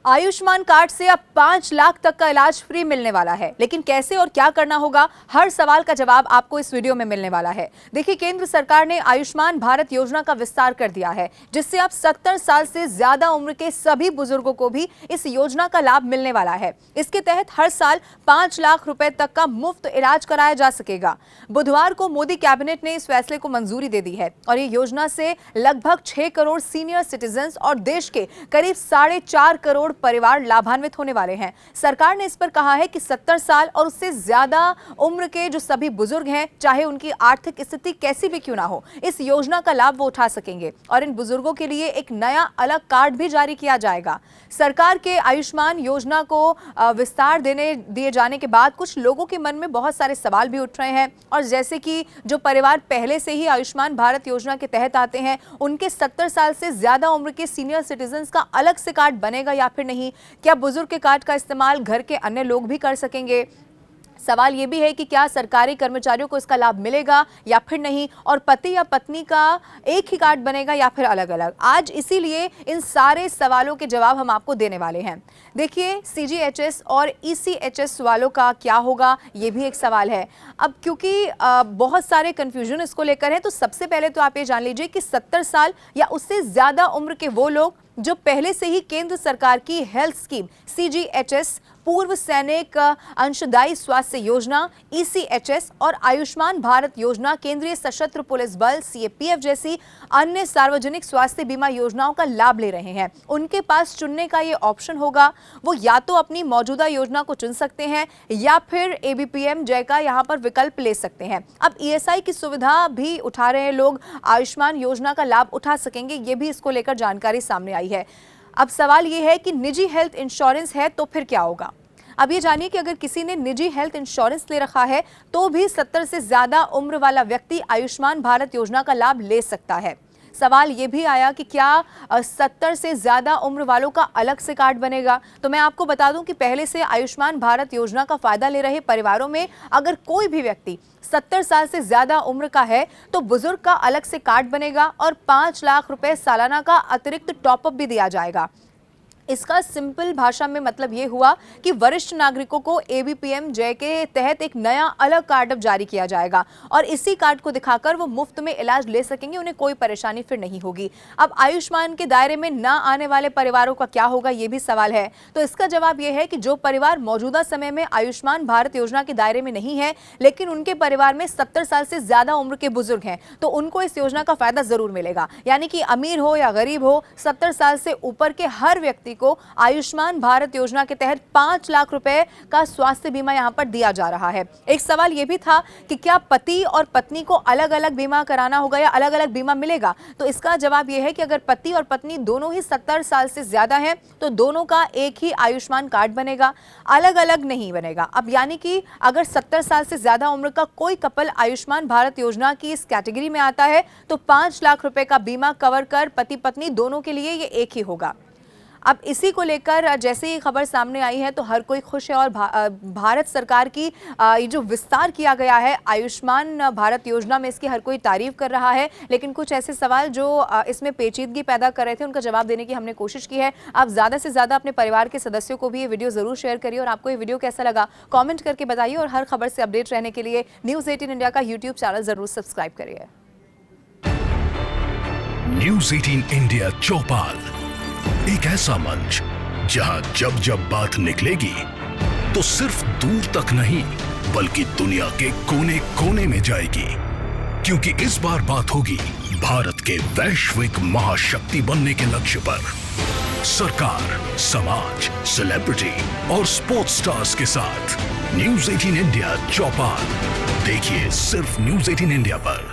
Ayushman card से अब 5 लाख तक का इलाज फ्री मिलने वाला है, लेकिन कैसे और क्या करना होगा, हर सवाल का जवाब आपको इस वीडियो में मिलने वाला है। देखिए, केंद्र सरकार ने आयुष्मान भारत योजना का विस्तार कर दिया है, जिससे अब 70 साल से ज्यादा उम्र के सभी बुजुर्गों को भी इस योजना का लाभ मिलने वाला है। इसके तहत हर साल 5 लाख रुपए तक का मुफ्त इलाज कराया जा सकेगा। बुधवार को मोदी कैबिनेट ने इस फैसले को मंजूरी दे दी है और ये योजना से लगभग 6 करोड़ सीनियर सिटीजन और देश के करीब 4.5 करोड़ परिवार लाभान्वित होने वाले हैं। सरकार ने इस पर कहा है कि 70 साल और उससे ज्यादा उम्र के जो सभी बुजुर्ग हैं, चाहे उनकी आर्थिक स्थिति कैसी भी क्यों ना हो, इस योजना का लाभ वो उठा सकेंगे और इन बुजुर्गों के लिए एक नया अलग कार्ड भी जारी किया जाएगा। सरकार के आयुष्मान योजना को विस्तार दिए जाने के बाद कुछ लोगों के मन में बहुत सारे सवाल भी उठ रहे हैं, और जैसे कि जो परिवार पहले से ही आयुष्मान भारत योजना के तहत आते हैं, उनके 70 साल से ज्यादा उम्र के सीनियर सिटीजन का अलग से कार्ड बनेगा या फिर नहीं? क्या बुजुर्ग के कार्ड का इस्तेमाल घर के अन्य लोग भी कर सकेंगे? सवाल यह भी है कि क्या सरकारी कर्मचारियों को इसका लाभ मिलेगा या फिर नहीं, और पति या पत्नी का एक ही कार्ड बनेगा या फिर अलग अलग? आज इसीलिए इन सारे सवालों के जवाब हम आपको देने वाले हैं। देखिए, CGHS और ECHS वालों का क्या होगा, ये भी एक सवाल है। अब क्योंकि बहुत सारे कंफ्यूजन इसको लेकर है, तो सबसे पहले तो आप ये जान लीजिए कि 70 साल या उससे ज्यादा उम्र के वो लोग जो पहले से ही केंद्र सरकार की हेल्थ स्कीम CGHS, पूर्व सैनिक अंशदायी स्वास्थ्य योजना ECHS और आयुष्मान भारत योजना, केंद्रीय सशस्त्र पुलिस बल CAPF जैसी अन्य सार्वजनिक स्वास्थ्य बीमा योजनाओं का लाभ ले रहे हैं, उनके पास चुनने का ये ऑप्शन होगा। वो या तो अपनी मौजूदा योजना को चुन सकते हैं या फिर ABPM जय का यहाँ पर विकल्प ले सकते हैं। अब ESI की सुविधा भी उठा रहे लोग आयुष्मान योजना का लाभ उठा सकेंगे, ये भी इसको लेकर जानकारी सामने आई है। अब सवाल ये है कि निजी हेल्थ इंश्योरेंस है तो फिर क्या होगा? अब ये जानिए कि अगर किसी ने निजी हेल्थ इंश्योरेंस ले रखा है तो भी 70 से ज्यादा उम्र वाला व्यक्ति आयुष्मान भारत योजना का लाभ ले सकता है। सवाल ये भी आया कि क्या 70 से ज्यादा उम्र वालों का अलग से कार्ड बनेगा? तो मैं आपको बता दूं कि पहले से आयुष्मान भारत योजना का फायदा ले रहे परिवारों में अगर कोई भी व्यक्ति 70 साल से ज्यादा उम्र का है तो बुजुर्ग का अलग से कार्ड बनेगा और 5 लाख रुपए सालाना का अतिरिक्त टॉपअप भी दिया जाएगा। इसका सिंपल भाषा में मतलब ये हुआ कि वरिष्ठ नागरिकों को ABPM जय के तहत एक नया अलग कार्ड अब जारी किया जाएगा और इसी कार्ड को दिखाकर वो मुफ्त में इलाज ले सकेंगे, उन्हें कोई परेशानी फिर नहीं होगी। अब आयुष्मान के दायरे में ना आने वाले परिवारों का क्या होगा, ये भी सवाल है। तो इसका जवाब यह है कि जो परिवार मौजूदा समय में आयुष्मान भारत योजना के दायरे में नहीं है, लेकिन उनके परिवार में 70 साल से ज्यादा उम्र के बुजुर्ग हैं, तो उनको इस योजना का फायदा जरूर मिलेगा। यानी कि अमीर हो या गरीब हो, 70 साल से ऊपर के हर व्यक्ति को आयुष्मान भारत योजना के तहत 5 लाख रुपए का स्वास्थ्य बीमा यहां पर दिया जा रहा है। एक सवाल यह भी था कि क्या पति और पत्नी को अलग अलग बीमा कराना होगा या अलग अलग बीमा मिलेगा? तो इसका जवाब यह है कि अगर पति और पत्नी दोनों ही 70 साल से ज्यादा हैं तो दोनों का एक ही आयुष्मान कार्ड बनेगा, अलग अलग नहीं बनेगा। अब यानी कि अगर 70 साल से ज्यादा उम्र का कोई कपल आयुष्मान भारत योजना की इस कैटेगरी में आता है तो 5 लाख रुपए का बीमा कवर कर पति पत्नी दोनों के लिए ये एक ही होगा। अब इसी को लेकर जैसे ही खबर सामने आई है तो हर कोई खुश है और भारत सरकार की ये जो विस्तार किया गया है आयुष्मान भारत योजना में, इसकी हर कोई तारीफ कर रहा है। लेकिन कुछ ऐसे सवाल जो इसमें पेचीदगी पैदा कर रहे थे, उनका जवाब देने की हमने कोशिश की है। आप ज़्यादा से ज़्यादा अपने परिवार के सदस्यों को भी ये वीडियो ज़रूर शेयर करिए और आपको ये वीडियो कैसा लगा कॉमेंट करके बताइए, और हर खबर से अपडेट रहने के लिए News 18 इंडिया का YouTube चैनल ज़रूर सब्सक्राइब करिए। News 18 इंडिया चौपाल, एक ऐसा मंच जहां जब जब बात निकलेगी तो सिर्फ दूर तक नहीं बल्कि दुनिया के कोने कोने में जाएगी, क्योंकि इस बार बात होगी भारत के वैश्विक महाशक्ति बनने के लक्ष्य पर। सरकार, समाज, सेलिब्रिटी और स्पोर्ट्स स्टार्स के साथ News 18 इंडिया चौपाल देखिए सिर्फ News 18 इंडिया पर।